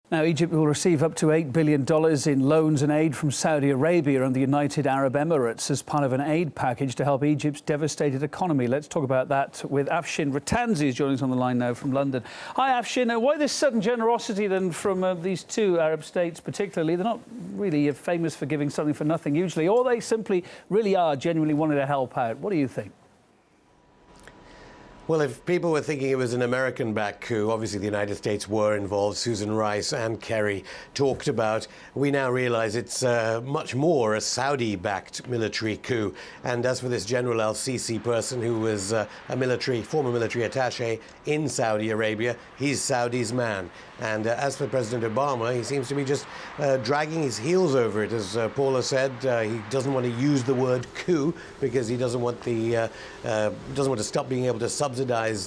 Now, Egypt will receive up to $8 billion in loans and aid from Saudi Arabia and the United Arab Emirates as part of an aid package to help Egypt's devastated economy. Let's talk about that with Afshin Rattanzi, is joining us on the line now from London. Hi, Afshin. Why this sudden generosity then from these two Arab states particularly? They're not really famous for giving something for nothing usually, or they simply really are genuinely wanting to help out. What do you think? Well, if people were thinking it was an American-backed coup, obviously the United States were involved. Susan Rice and Kerry talked about. We now realize it's much more a Saudi-backed military coup. And as for this General al-Sisi person who was a former military attaché in Saudi Arabia, he's Saudi's man. And as for President Obama, he seems to be just dragging his heels over it. As Paula said, he doesn't want to use the word coup because he doesn't want to stop being able to subsidize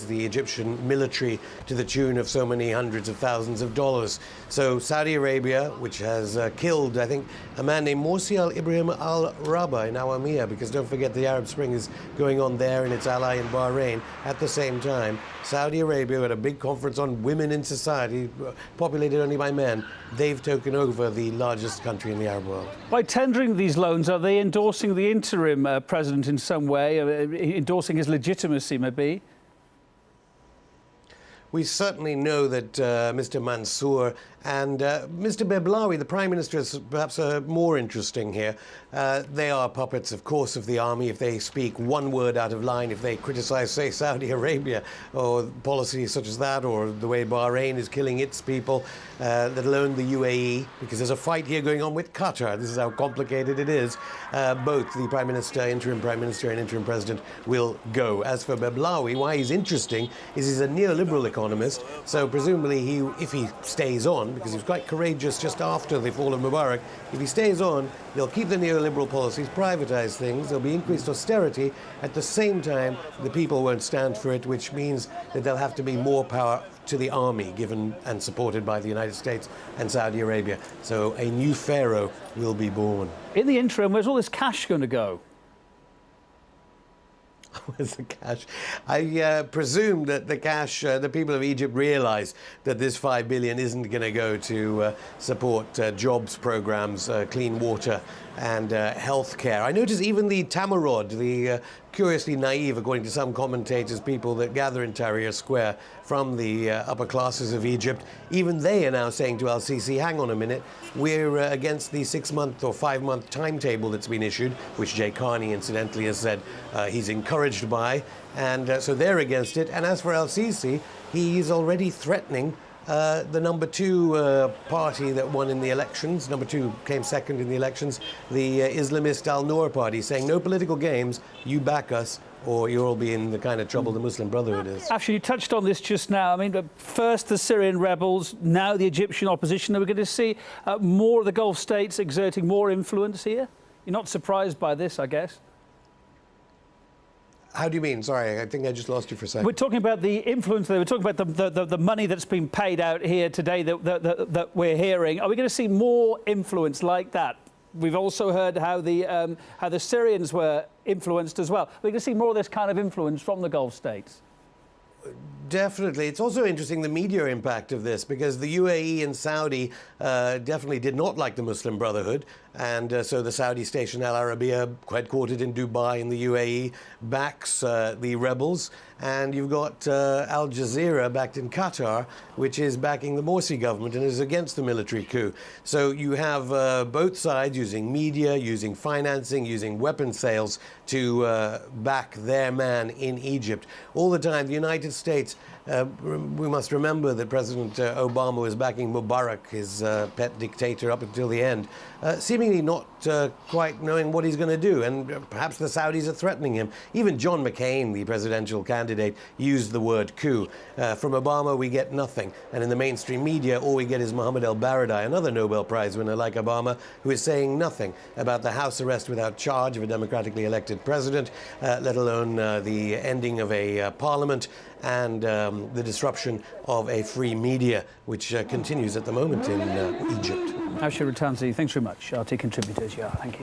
the Egyptian military to the tune of so many hundreds of thousands of dollars. So Saudi Arabia, which has killed, I think, a man named Morsi al-Ibrahim al-Rabah in Awamiyah, because don't forget the Arab Spring is going on there and its ally in Bahrain at the same time. Saudi Arabia had a big conference on women in society, populated only by men. They've taken over the largest country in the Arab world. By tendering these loans, are they endorsing the interim president in some way, endorsing his legitimacy maybe? We certainly know that Mr. Mansour and Mr. Beblawi, the Prime Minister, is perhaps more interesting here. They are puppets, of course, of the army. If they speak one word out of line, if they criticize, say, Saudi Arabia or policies such as that, or the way Bahrain is killing its people, let alone the UAE, because there's a fight here going on with Qatar. This is how complicated it is. Both the Prime Minister, interim Prime Minister and interim President will go. As for Beblawi, why he's interesting is he's a neoliberal economist, so presumably if he stays on, because he was quite courageous just after the fall of Mubarak, if he stays on, he'll keep the neoliberal policies, privatize things, there'll be increased austerity. At the same time, the people won't stand for it, which means that there'll have to be more power to the army, given and supported by the United States and Saudi Arabia. So a new Pharaoh will be born. In the interim, where's all this cash going to go? Where's the cash? I presume that the cash, the people of Egypt realize that this $5 billion isn't going to go to support jobs programs, clean water and health care. I notice even the Tamarod, the curiously naive, according to some commentators, people that gather in Tahrir Square from the upper classes of Egypt, even they are now saying to al-Sisi, hang on a minute, we're against the 6-month or 5-month timetable that's been issued, which Jay Carney incidentally has said he's encouraged by, and so they're against it. And as for al-Sisi, he's already threatening the number 2 party that won in the elections. Number 2 came second in the elections, the Islamist Al-Noor party, saying no political games, you back us or you'll be in the kind of trouble the Muslim Brotherhood is. Actually, you touched on this just now. I mean, first the Syrian rebels, now the Egyptian opposition. Are we going to see more of the Gulf states exerting more influence here? You're not surprised by this, I guess? How do you mean? Sorry, I think I just lost you for a second. We're talking about the influence. We're talking about the money that's been paid out here today that we're hearing. Are we going to see more influence like that? We've also heard how the Syrians were influenced as well. We're going to see more of this kind of influence from the Gulf states. Definitely. It's also interesting the media impact of this, because the UAE and Saudi definitely did not like the Muslim Brotherhood, and so the Saudi station Al Arabiya, headquartered in Dubai in the UAE, backs the rebels, and you've got Al Jazeera backed in Qatar, which is backing the Morsi government and is against the military coup. So you have both sides using media, using financing, using weapon sales to back their man in Egypt. All the time, the United States, we must remember that President Obama was backing Mubarak, his pet dictator, up until the end, seemingly not quite knowing what he's going to do, and perhaps the Saudis are threatening him. Even John McCain, the presidential candidate, used the word coup. From Obama, we get nothing, and in the mainstream media, all we get is Mohammed El-Baradei, another Nobel Prize winner like Obama, who is saying nothing about the house arrest without charge of a democratically elected president, let alone the ending of a parliament and the disruption of a free media, which continues at the moment in Egypt. Afshin Rattanzi, thanks very much. RT contributors, yeah, thank you.